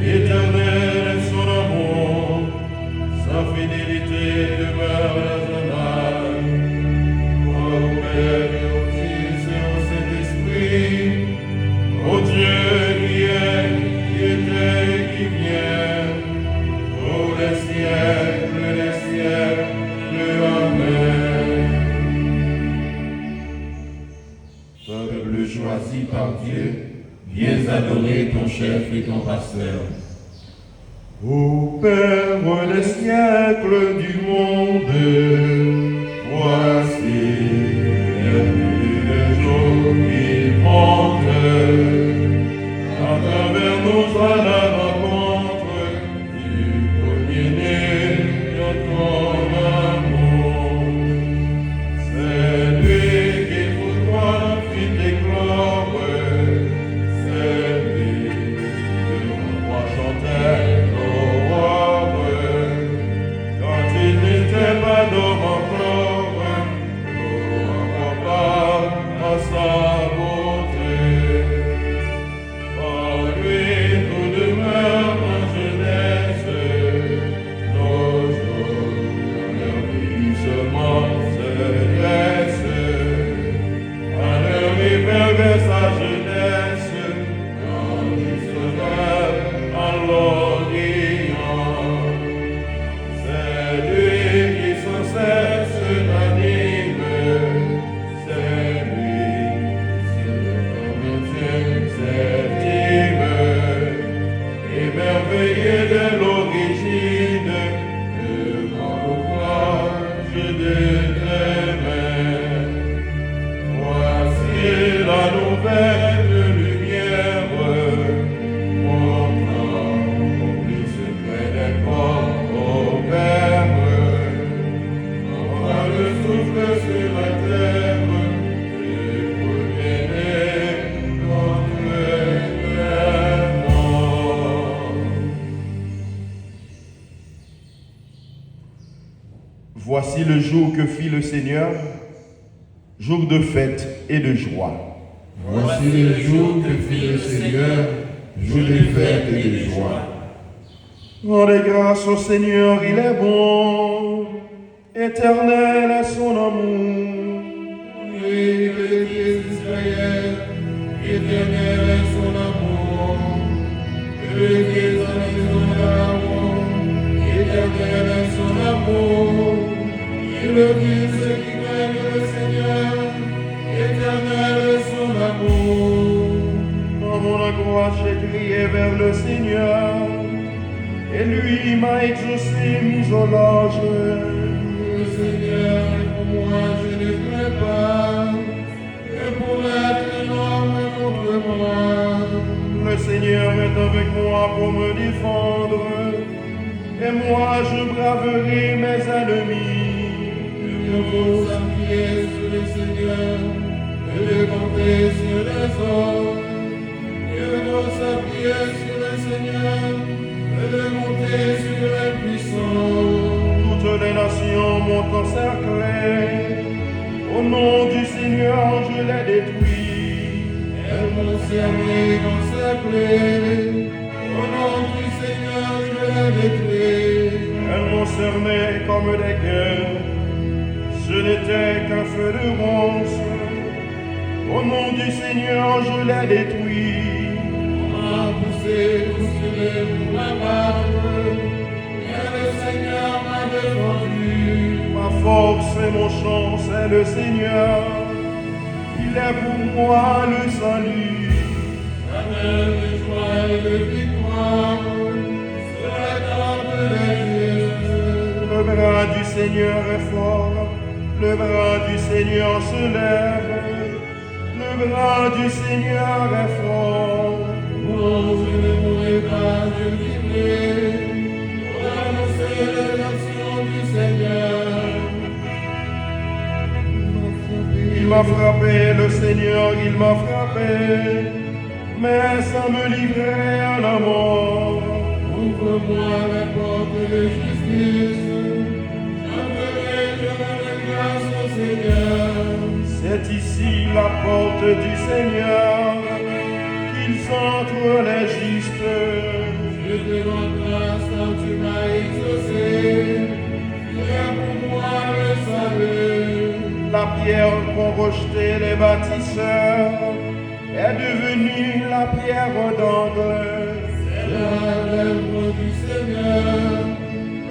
Éternel est son amour, sa fidélité demeure raisonnable. Au Père et au Fils et au Saint-Esprit, au Dieu qui est, qui était et qui vient, pour les siècles, Amen. Peuple choisi par Dieu, viens adorer ton chef et ton pasteur. Ô Père des siècles du monde, voici le jour qui monte, à travers nous à la rencontre du premier-né de ton amour. C'est lui qui pour toi fit éclore, c'est lui que mon roi chantait. Pas d'homme encore, à sa beauté. Par lui tout demeure en jeunesse, nos jours dans leur vie seulement se dressent. À leur vie perverse sa jeunesse, quand il se lève à l'Orient. C'est lui qui sans cesse m'anime, c'est lui qui s'estime, émerveillé de l'origine, de mon ouvrage de tes mains. Voici la nouvelle lumière, montrant au plus secret des corps au Père. Le souffle sur la terre, le premier-né, notre Père. Voici le jour que fit le Seigneur, jour de fête et de joie. Voici le jour que fit le Seigneur, jour de fête et de joie. Rendez grâce au Seigneur, il est bon. Éternel est son amour. Oui, le Dieu d'Israël, éternel est son amour. Le Dieu de son amour, éternel est son amour. Il le dit ceux qui craignent le Seigneur, éternel est son amour. Dans mon angoisse, j'ai crié vers le Seigneur, et lui m'a exaucé, mis au large. Le Seigneur est pour moi, je ne crains pas, et pour être énorme contre moi. Le Seigneur est avec moi pour me défendre, et moi je braverai mes ennemis. Que vous appuyer sur le Seigneur, et de compter sur les hommes. Que vous appuyer sur le Seigneur, et de monter sur les puissants. Toutes les nations m'ont encerclé, au nom du Seigneur je les détruis. Elles m'ont cerné, encerclé, au nom du Seigneur je les détruis. Elles m'ont cerné comme des gueules, ce n'était qu'un feu de ronce. Au nom du Seigneur je les détruis. On m'a poussé, bousculé pour m'abattre, mais le Seigneur m'a défendu. Ma force et mon chant, c'est le Seigneur. Il est pour moi le salut. La main de joie et de victoire sur la table des justes. Le bras du Seigneur est fort, le bras du Seigneur se lève. Le bras du Seigneur est fort. Non, je ne mourrai pas, je vivrai pour annoncer les actions du Seigneur. Il m'a frappé, le Seigneur, il m'a frappé, mais ça me livrait à la mort. Ouvre-moi la porte de justice, j'entrerai, je rendrai grâce au Seigneur. C'est ici la porte du Seigneur, qu'ils entrent les justes. Je la pierre qu'ont rejetée les bâtisseurs est devenue la pierre d'angle. C'est l'œuvre du Seigneur,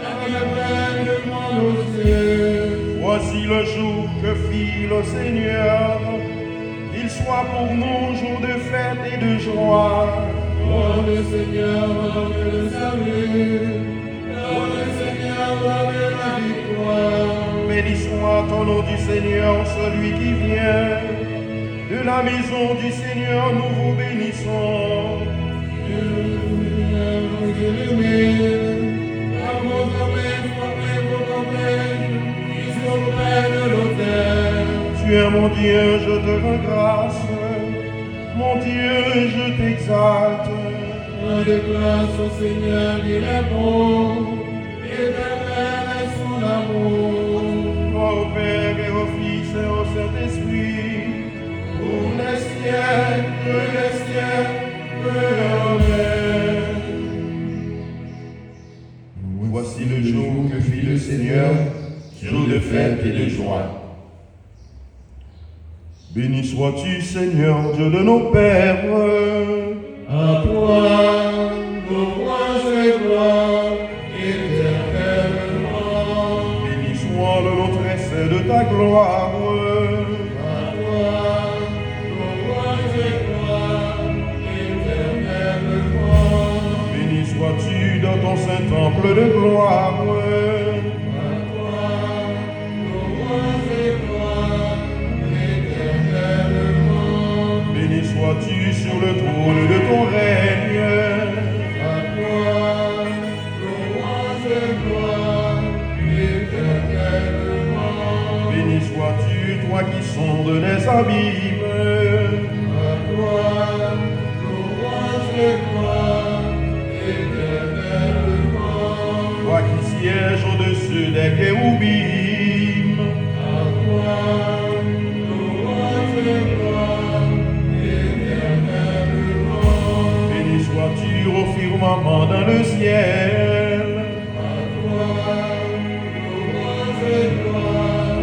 la merveille demande aux cieux. Voici le jour que fit le Seigneur, qu'il soit pour nous jour de fête et de joie. Louez le Seigneur, louez le salut, louez le Seigneur, louez la victoire. Béni soit au nom du Seigneur, celui qui vient. De la maison du Seigneur, nous vous bénissons. Dieu le à vos hommes, frappez vos campagnes, ils sont près de l'autel. Tu es mon Dieu, je te rends grâce. Mon Dieu, je t'exalte. Rendez grâce au Seigneur, il est bon, éternel est son amour. Gloire au Père et au Fils et au Saint-Esprit, Pour les siècles, amen. voici le jour que fit le Seigneur, jour de fête et de joie. Béni sois-tu, Seigneur, Dieu de nos pères. À toi, louange et gloire, éternellement. Béni soit le nom très saint de ta gloire. À toi, louange et gloire, éternellement. Béni sois-tu dans ton saint temple de gloire. À toi, louange et gloire, éternellement. Béni sois-tu sur le trône de ton règne. À toi, louange et gloire, éternellement. Béni sois-tu, toi qui sondes les abîmes. À toi, louange et gloire, éternellement. Toi qui sièges au-dessus des kéroubim. À toi, louange et gloire, éternellement. Béni sois-tu au firmament dans le ciel. À toi, louange et gloire,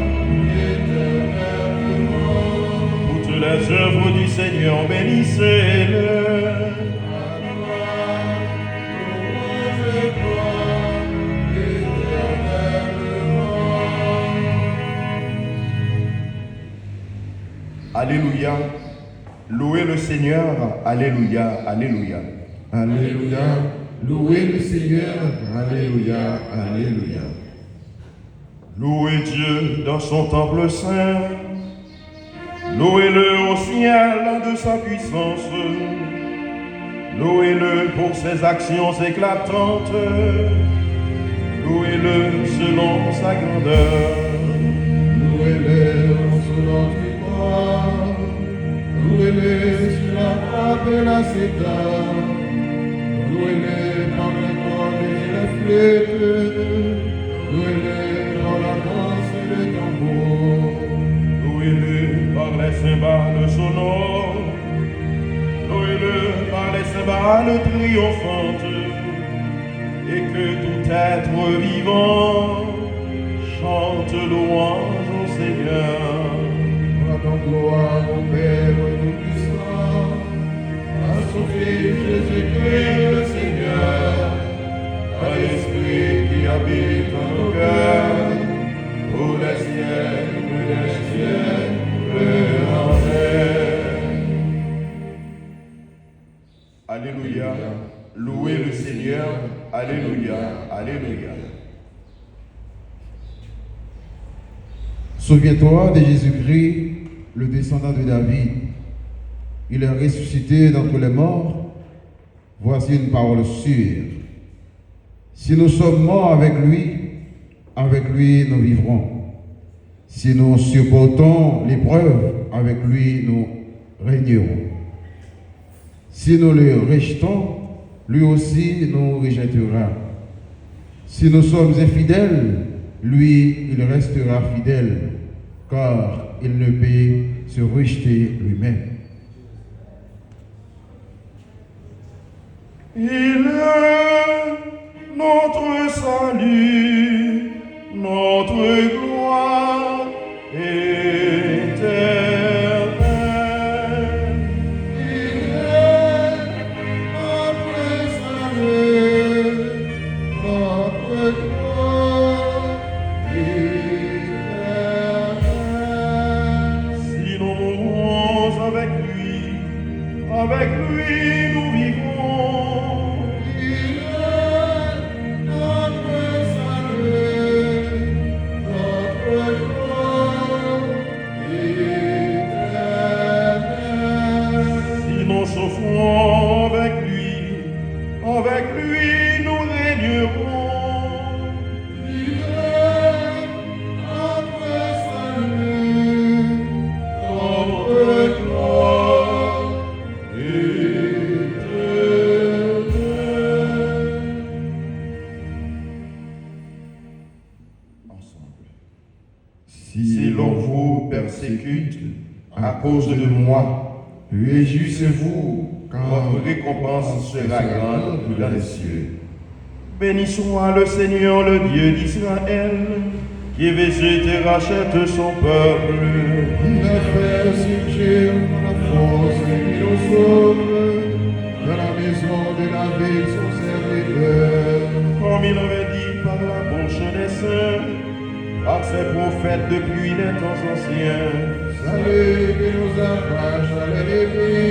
éternellement. Toutes les œuvres du Seigneur, bénissez-le. À toi, louange et gloire, éternellement. Alléluia. Louez le Seigneur. Alléluia. Alléluia. Alléluia. Louez le Seigneur. Alléluia. Alléluia. Louez Dieu dans son temple saint. Louez-le au ciel de sa puissance. Louez-le pour ses actions éclatantes. Louez-le selon sa grandeur. Louez-le en son nom du corps. Louez-le sur la croix de la cétare. Louez-le par les cordes et les flûtes. Louez-le par la danse et le tambour. Louez-le par les cymbales sonores. Louez-le par les cymbales triomphantes. Et que tout être vivant chante louange au Seigneur. Rendons gloire au Père Tout-Puissant, à son Fils Jésus-Christ le Seigneur, à l'Esprit qui habite en nos cœurs, pour les siècles des siècles. Amen. Alléluia. Louez le Seigneur. Alléluia. Alléluia. Souviens-toi de Jésus-Christ, le descendant de David. Il est ressuscité d'entre les morts. Voici une parole sûre. Si nous sommes morts avec lui nous vivrons. Si nous supportons l'épreuve, avec lui nous régnerons. Si nous le rejetons, lui aussi nous rejettera. Si nous sommes infidèles, lui, il restera fidèle, car il ne peut se rejeter lui-même. Il est notre salut, notre gloire et avec lui nous régnerons. Si l'on vous persécute à cause de moi, réjouissez-vous, car votre récompense sera grande dans les cieux. Béni soit le Seigneur, le Dieu d'Israël, qui visite et rachète son peuple. Il a fait surgir la force et nous sauve dans la maison de David, son serviteur. Comme il avait dit par la bouche des saints, par ses prophètes depuis les temps anciens. Salut qui nous arrache à l'ennemi,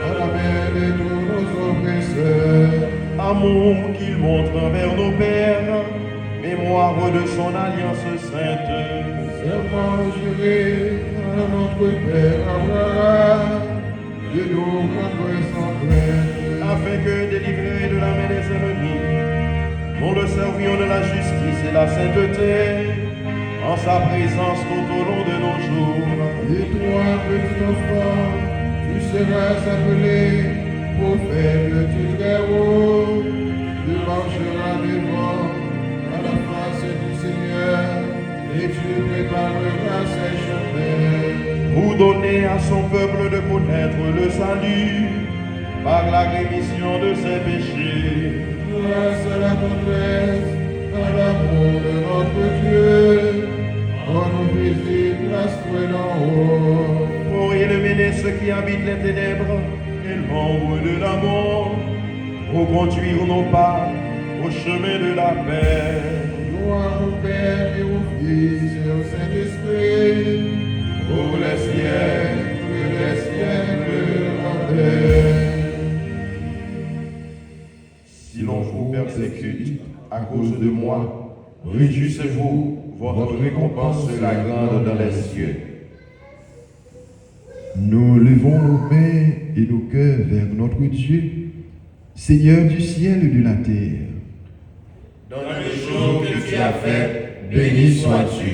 à la main de tous nos oppresseurs. Amour qu'il montre envers nos pères, mémoire de son alliance sainte. Serment juré à notre Père Abraham, de nous rendre sans crainte. Afin que, délivrés de la main des ennemis, nous le servions de la justice et la sainteté, en sa présence tout au long de nos jours. Et toi, petit enfant, tu seras appelé prophète du Très-Haut. Tu marcheras devant à la face du Seigneur, et tu prépareras ses chemins. Pour donner à son peuple de connaître le salut, par la rémission de ses péchés. Grâce à la tendresse, à l'amour de notre Dieu, on nous visite l'astre d'en haut. Pour éliminer ceux qui habitent les ténèbres et l'ombre de la mort, pour conduire nos pas au chemin de la paix. Gloire au Père et au Fils et au Saint-Esprit, pour les siècles. Amen. Si l'on vous persécute à cause de moi, réjouissez-vous, votre récompense sera grande dans les cieux. Nous levons nos mains et nos cœurs vers notre Dieu, Seigneur du ciel et de la terre. Dans le jour que tu as fait, béni sois-tu.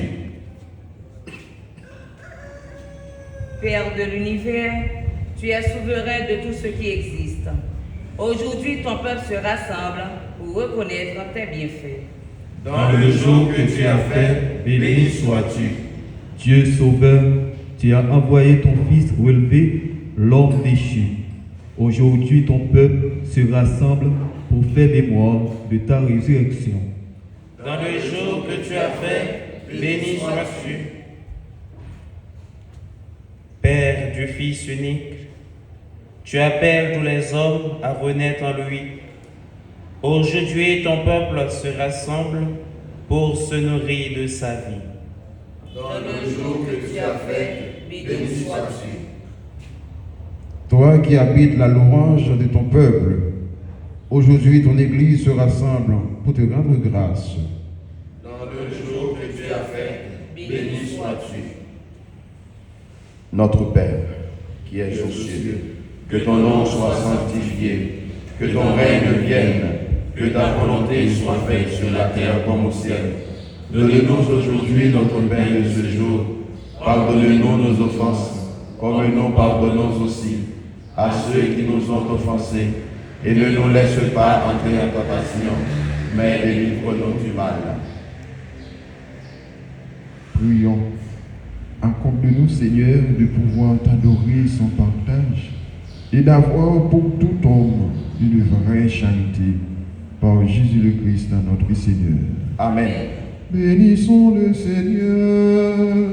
Père de l'univers, tu es souverain de tout ce qui existe. Aujourd'hui, ton peuple se rassemble pour reconnaître tes bienfaits. Dans le jour que tu as fait, béni sois-tu. Dieu sauveur, tu as envoyé ton Fils relever l'homme déchu. Aujourd'hui, ton peuple se rassemble pour faire mémoire de ta résurrection. Dans le jour que tu as fait, béni sois-tu. Père du Fils unique, tu appelles tous les hommes à renaître en lui. Aujourd'hui, ton peuple se rassemble pour se nourrir de sa vie. Dans le jour que tu as fait, béni sois-tu. Toi qui habites la louange de ton peuple, aujourd'hui ton Église se rassemble pour te rendre grâce. Dans le jour que tu as fait, béni sois-tu. Notre Père, qui es aux cieux, que ton nom soit sanctifié, que ton règne vienne, que ta volonté soit faite sur la terre comme au ciel. Donne-nous aujourd'hui notre pain de ce jour. Pardonne-nous nos offenses, comme nous pardonnons aussi à ceux qui nous ont offensés. Et ne nous laisse pas entrer en tentation, mais délivre-nous du mal. Prions. Accorde-nous, Seigneur, de pouvoir t'adorer sans partage et d'avoir pour tout homme une vraie charité. Par Jésus le Christ, notre Seigneur. Amen. Bénissons le Seigneur.